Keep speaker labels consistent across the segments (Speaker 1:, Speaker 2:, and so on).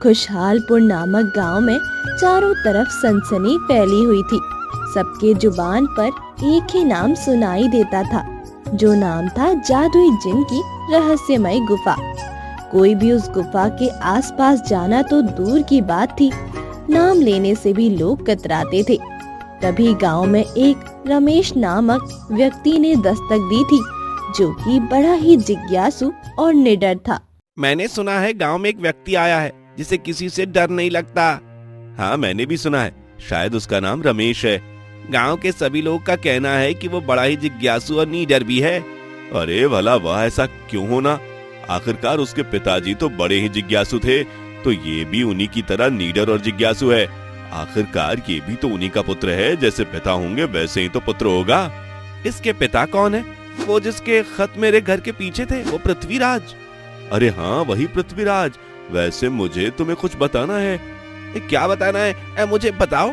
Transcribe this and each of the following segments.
Speaker 1: खुशहालपुर नामक गांव में चारों तरफ सनसनी फैली हुई थी। सबके जुबान पर एक ही नाम सुनाई देता था, जो नाम था जादुई जिन की रहस्यमय गुफा। कोई भी उस गुफा के आसपास जाना तो दूर की बात थी, नाम लेने से भी लोग कतराते थे। तभी गांव में एक रमेश नामक व्यक्ति ने दस्तक दी थी, जो कि बड़ा ही जिज्ञासु और निडर था।
Speaker 2: मैंने सुना है गांव में एक व्यक्ति आया है जिसे किसी से डर नहीं लगता। हाँ, मैंने भी सुना है, शायद उसका नाम रमेश है। गांव के सभी लोगों का कहना है कि वो बड़ा ही जिज्ञासु और निडर भी है। अरे भला वह ऐसा क्यों होना? आखिरकार उसके पिताजी तो बड़े ही जिज्ञासु थे, तो ये भी उन्हीं की तरह निडर और जिज्ञासु है। आखिरकार ये भी तो उन्हीं का पुत्र है, जैसे पिता होंगे वैसे ही तो पुत्र होगा। इसके पिता कौन है? वो जिसके खत मेरे घर के पीछे थे, वो पृथ्वीराज। अरे हाँ, वही पृथ्वीराज। वैसे मुझे तुम्हें कुछ बताना है। क्या बताना है? मुझे बताओ।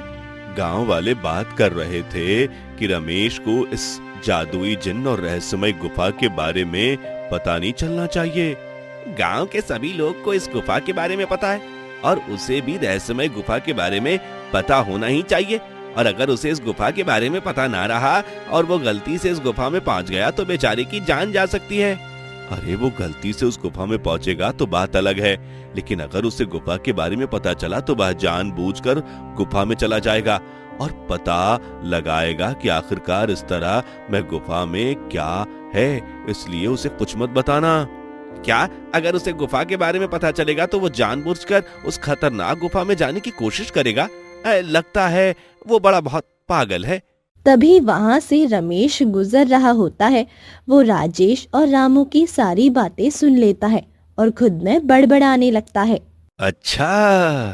Speaker 2: गांव वाले बात कर रहे थे कि रमेश को इस जादुई जिन्न और रहस्यमय गुफा के बारे में पता नहीं चलना चाहिए। गांव के सभी लोग को इस गुफा के बारे में पता है, और उसे भी रहस्यमय गुफा के बारे में पता होना ही चाहिए। और अगर उसे इस गुफा के बारे में पता ना रहा और वो गलती से इस गुफा में पहुंच गया तो बेचारे की जान जा सकती है। अरे वो गलती से उस गुफा में पहुंचेगा तो बात अलग है, लेकिन अगर उसे गुफा के बारे में पता चला तो वह जानबूझकर गुफा में चला जाएगा और पता लगाएगा कि आखिरकार इस तरह में गुफा में क्या है। इसलिए उसे कुछ मत बताना। क्या? अगर उसे गुफा के बारे में पता चलेगा तो वो जानबूझकर उस खतरनाक गुफा में जाने की कोशिश करेगा? लगता है वो बहुत पागल है।
Speaker 1: तभी वहाँ से रमेश गुजर रहा होता है। वो राजेश और रामू की सारी बातें सुन लेता है और खुद में बड़बड़ाने लगता है।
Speaker 2: अच्छा,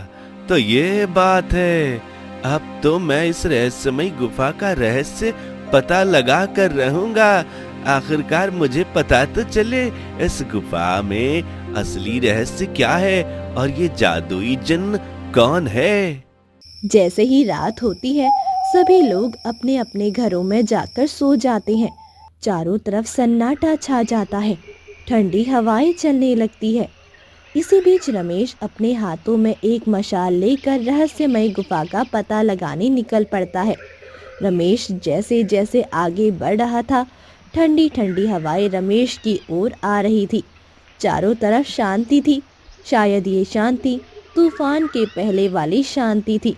Speaker 2: तो ये बात है। अब तो मैं इस रहस्यमय गुफा का रहस्य पता लगा कर रहूंगा। आखिरकार मुझे पता तो चले इस गुफा में असली रहस्य क्या है और ये जादुई जिन्न कौन है।
Speaker 1: जैसे ही रात होती है, सभी लोग अपने अपने घरों में जाकर सो जाते हैं। चारों तरफ सन्नाटा छा जाता है, ठंडी हवाएं चलने लगती है। इसी बीच रमेश अपने हाथों में एक मशाल लेकर रहस्यमय गुफा का पता लगाने निकल पड़ता है। रमेश जैसे जैसे आगे बढ़ रहा था, ठंडी ठंडी हवाएं रमेश की ओर आ रही थी। चारों तरफ शांति थी। शायद ये शांति तूफान के पहले वाली शांति थी,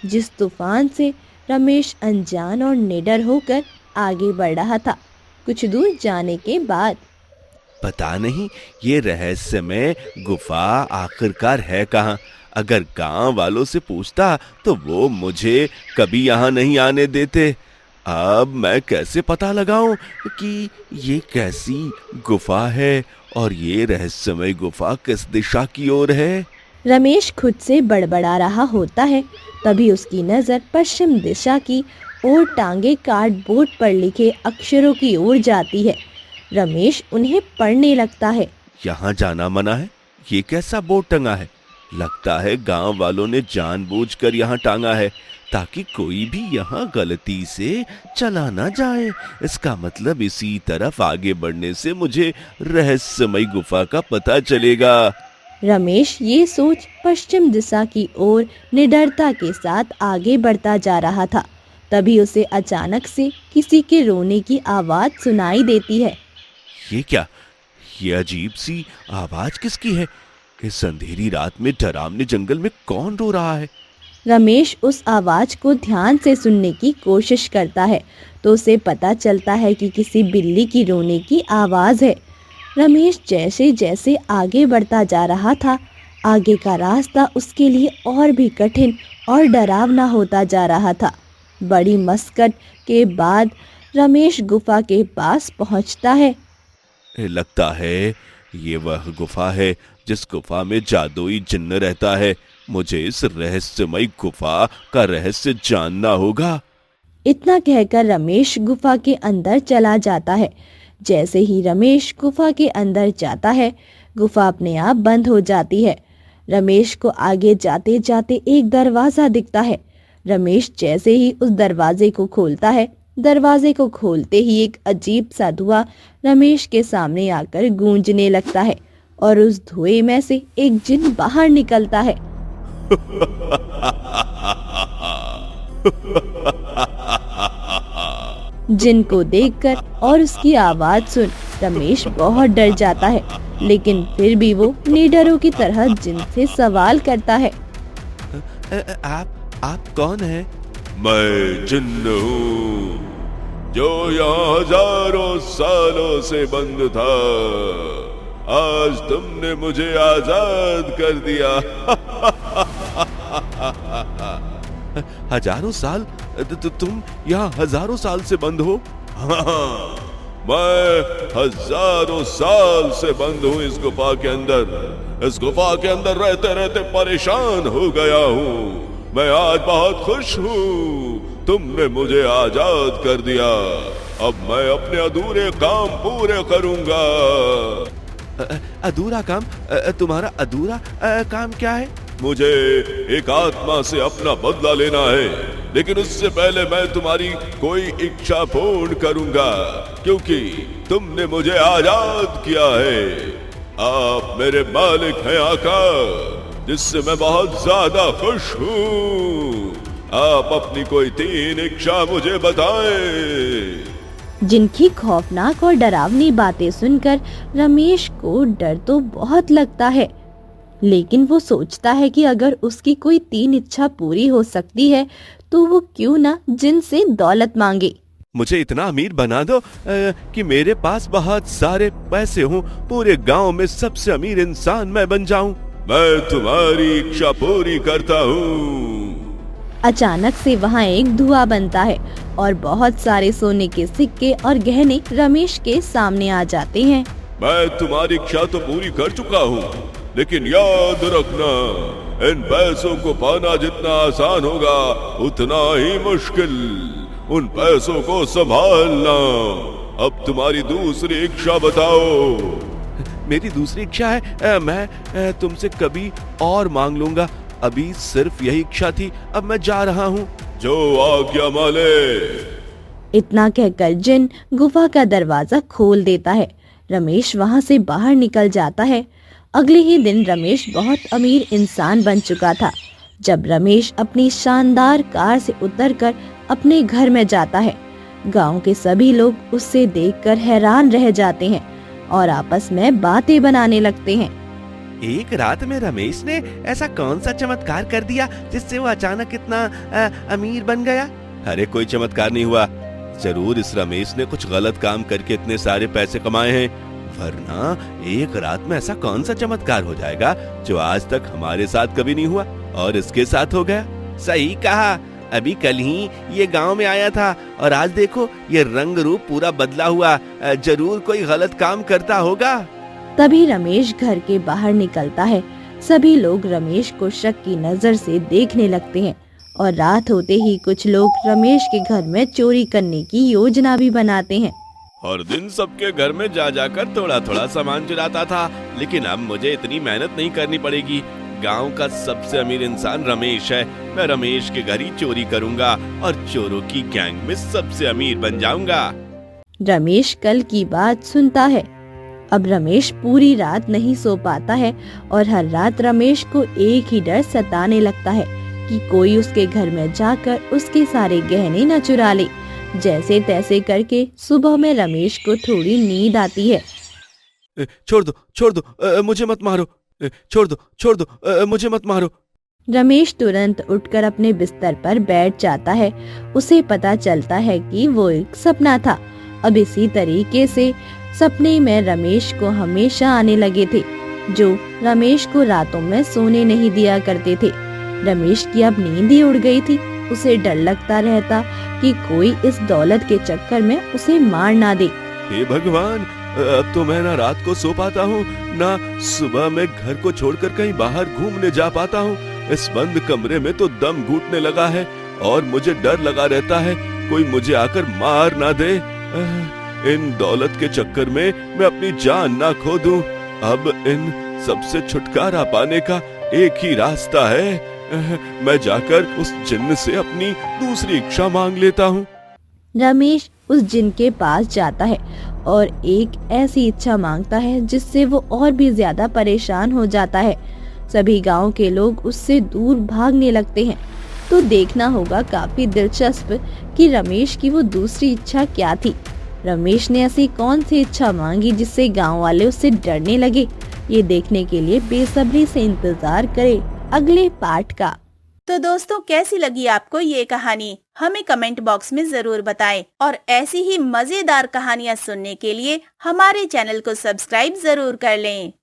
Speaker 1: जिस तूफान से रमेश अनजान और निडर होकर आगे बढ़ रहा था। कुछ दूर जाने के बाद
Speaker 2: पता नहीं ये रहस्यमय गुफा आखिरकार है कहाँ। अगर गांव वालों से पूछता तो वो मुझे कभी यहाँ नहीं आने देते। अब मैं कैसे पता लगाऊं कि ये कैसी गुफा है और ये रहस्यमय गुफा किस दिशा की ओर है?
Speaker 1: रमेश खुद से बड़बड़ा रहा होता है। तभी उसकी नज़र पश्चिम दिशा की ओर टांगे कार्डबोर्ड पर लिखे अक्षरों की ओर जाती है। रमेश उन्हें पढ़ने लगता है।
Speaker 2: यहाँ जाना मना है? ये कैसा बोर्ड टंगा है? लगता है गांव वालों ने जानबूझकर यहाँ टांगा है ताकि कोई भी यहाँ गलती से चला ना जाए। इसका मतलब इसी तरफ आगे बढ़ने से मुझे रहस्यमय गुफा का पता चलेगा।
Speaker 1: रमेश ये सोच पश्चिम दिशा की ओर निडरता के साथ आगे बढ़ता जा रहा था। तभी उसे अचानक से किसी के रोने की आवाज सुनाई देती है।
Speaker 2: ये क्या? ये अजीब सी आवाज किसकी है? इस अंधेरी रात में डरावने जंगल में कौन रो रहा है?
Speaker 1: रमेश उस आवाज को ध्यान से सुनने की कोशिश करता है तो उसे पता चलता है कि किसी बिल्ली की रोने की आवाज है। रमेश जैसे जैसे आगे बढ़ता जा रहा था, आगे का रास्ता उसके लिए और भी कठिन और डरावना होता जा रहा था। बड़ी मशक्कत के बाद रमेश गुफा के पास पहुंचता है।
Speaker 2: लगता है ये वह गुफा है जिस गुफा में जादुई जिन्न रहता है। मुझे इस रहस्यमय गुफा का रहस्य जानना होगा।
Speaker 1: इतना कहकर रमेश गुफा के अंदर चला जाता है। जैसे ही रमेश गुफा के अंदर जाता है, गुफा अपने आप बंद हो जाती है। रमेश को आगे जाते जाते एक दरवाजा दिखता है। रमेश जैसे ही उस दरवाजे को खोलता है, दरवाजे को खोलते ही एक अजीब सा धुआं रमेश के सामने आकर गूंजने लगता है और उस धुएं में से एक जिन बाहर निकलता है। जिन को देखकर और उसकी आवाज सुन रमेश बहुत डर जाता है, लेकिन फिर भी वो निडरों की तरह जिन से सवाल करता है।
Speaker 2: आप कौन हैं? मैं जिन्न हूँ, जो यहाँ हजारों सालों से बंद था। आज तुमने मुझे आजाद कर दिया। हजारों साल? तुम यहाँ हजारों साल से बंद हो? हाँ, मैं हजारों साल से बंद हूँ इस गुफा के अंदर। इस गुफा के अंदर रहते रहते परेशान हो गया हूँ। मैं आज बहुत खुश हूँ, तुमने मुझे आजाद कर दिया। अब मैं अपने अधूरे काम पूरे करूँगा। अधूरा काम? तुम्हारा अधूरा काम क्या है? मुझे एक आत्मा से अपना बदला लेना है, लेकिन उससे पहले मैं तुम्हारी कोई इच्छा पूर्ण करूंगा, क्योंकि तुमने मुझे आजाद किया है। आप मेरे मालिक हैं आका, जिससे मैं बहुत ज्यादा खुश हूँ। आप अपनी कोई 3 इच्छा मुझे बताएं।
Speaker 1: जिनकी खौफनाक और डरावनी बातें सुनकर रमेश को डर तो बहुत लगता है, लेकिन वो सोचता है कि अगर उसकी कोई 3 इच्छा पूरी हो सकती है तो वो क्यों ना जिन से दौलत मांगे।
Speaker 2: मुझे इतना अमीर बना दो कि मेरे पास बहुत सारे पैसे हों, पूरे गांव में सबसे अमीर इंसान मैं बन जाऊं। मैं तुम्हारी इच्छा पूरी करता हूँ।
Speaker 1: अचानक से वहाँ एक धुआं बनता है और बहुत सारे सोने के सिक्के और गहने रमेश के सामने आ जाते हैं।
Speaker 2: मैं तुम्हारी इच्छा तो पूरी कर चुका हूँ, लेकिन याद रखना, इन पैसों को पाना जितना आसान होगा उतना ही मुश्किल। उन पैसों को संभालना। अब तुम्हारी दूसरी इच्छा बताओ। मेरी दूसरी इच्छा है मैं तुमसे कभी और मांग लूंगा। अभी सिर्फ यही इच्छा थी, अब मैं जा रहा हूँ। जो आज्ञा मालिक।
Speaker 1: इतना कहकर जिन गुफा का दरवाजा खोल देता है। रमेश वहाँ से बाहर निकल जाता है। अगले ही दिन रमेश बहुत अमीर इंसान बन चुका था। जब रमेश अपनी शानदार कार से उतरकर अपने घर में जाता है, गांव के सभी लोग उससे देखकर हैरान रह जाते हैं और आपस में बातें बनाने लगते हैं।
Speaker 2: एक रात में रमेश ने ऐसा कौन सा चमत्कार कर दिया जिससे वो अचानक इतना अमीर बन गया? अरे कोई चमत्कार नहीं हुआ। जरूर इस रमेश ने कुछ गलत काम करके इतने सारे पैसे कमाए हैं, वरना एक रात में ऐसा कौन सा चमत्कार हो जाएगा जो आज तक हमारे साथ कभी नहीं हुआ और इसके साथ हो गया। सही कहा, अभी कल ही ये गांव में आया था और आज देखो ये रंग रूप पूरा बदला हुआ। जरूर कोई गलत काम करता होगा।
Speaker 1: तभी रमेश घर के बाहर निकलता है। सभी लोग रमेश को शक की नजर से देखने लगते हैं और रात होते ही कुछ लोग रमेश के घर में चोरी करने की योजना भी बनाते हैं।
Speaker 2: हर दिन सबके घर में जा जाकर थोड़ा थोड़ा सामान चुराता था, लेकिन अब मुझे इतनी मेहनत नहीं करनी पड़ेगी। गांव का सबसे अमीर इंसान रमेश है। मैं रमेश के घर ही चोरी करूंगा और चोरों की गैंग में सबसे अमीर बन जाऊंगा।
Speaker 1: रमेश कल की बात सुनता है। अब रमेश पूरी रात नहीं सो पाता है और हर रात रमेश को एक ही डर सताने लगता है कि कोई उसके घर में जाकर उसके सारे गहने न चुरा ले। जैसे तैसे करके सुबह में रमेश को थोड़ी नींद आती है।
Speaker 2: छोड़ दो, मुझे मत मारो। छोड़ दो, मुझे मत मारो।
Speaker 1: रमेश तुरंत उठकर अपने बिस्तर पर बैठ जाता है। उसे पता चलता है कि वो एक सपना था। अब इसी तरीके से सपने में रमेश को हमेशा आने लगे थे, जो रमेश को रातों में सोने नहीं दिया करते थे। रमेश की अब नींद ही उड़ गई थी। उसे डर लगता रहता कि कोई इस दौलत के चक्कर में उसे मार ना दे।
Speaker 2: हे भगवान, अब तो मैं ना रात को सो पाता हूँ, ना सुबह में घर को छोड़कर कहीं बाहर घूमने जा पाता हूँ। इस बंद कमरे में तो दम घुटने लगा है और मुझे डर लगा रहता है कोई मुझे आकर मार ना दे। इन दौलत के चक्कर में मैं अपनी जान ना खो दूं। अब इन सबसे छुटकारा पाने का एक ही रास्ता है। मैं जाकर उस जिन्न से अपनी दूसरी इच्छा मांग लेता हूँ।
Speaker 1: रमेश उस जिन के पास जाता है और एक ऐसी इच्छा मांगता है जिससे वो और भी ज्यादा परेशान हो जाता है। सभी गांव के लोग उससे दूर भागने लगते हैं। तो देखना होगा काफी दिलचस्प कि रमेश की वो दूसरी इच्छा क्या थी। रमेश ने ऐसी कौन सी इच्छा मांगी जिससे गांव वाले उससे डरने लगे। ये देखने के लिए बेसब्री से इंतजार करें अगले पार्ट का।
Speaker 3: तो दोस्तों, कैसी लगी आपको ये कहानी? हमें कमेंट बॉक्स में जरूर बताएं और ऐसी ही मजेदार कहानियाँ सुनने के लिए हमारे चैनल को सब्सक्राइब जरूर कर लें।